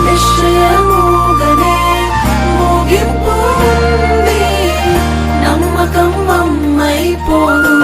నిశ్చయముగనే ముగింపు ఉంది, నమ్మకం అమ్మైపోదు.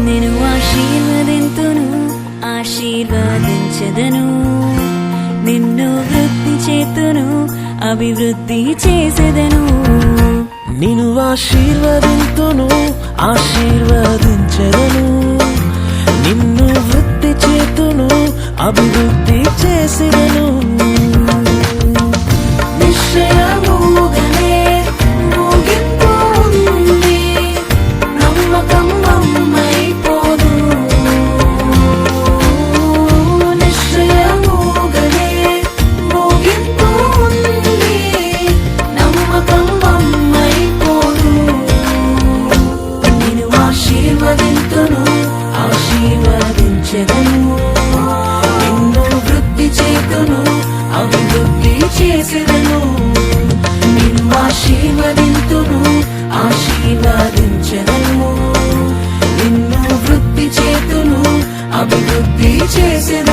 నేను ఆశీర్వదింతును, ఆశీర్వదించదను, నిన్ను వృద్ధి చేతును, అభివృద్ధి చేసేదను. నిన్ను ఆశీర్వదింతును, ఆశీర్వదించదను, నిన్ను వృద్ధి చేతును, అభివృద్ధి చేసేదను. నిశ్చయముగనే ముగింపు ఉంది, నమ్మకం అమ్మైపోదు. నిశ్చయముగనే ముగింపు ఉంది, నమ్మకం అమ్మైపోదు. నేను ఆశీర్వదింతును, ఆశీర్వదించెదను, నిన్ను వృద్ధి చేతును, అభివృద్ధి చేసేదను. నిన్ను ఆశీర్వదింతును, ఆశీర్వదించెదను, నిన్ను వృద్ధి చేతును, అభివృద్ధి చేసేదను.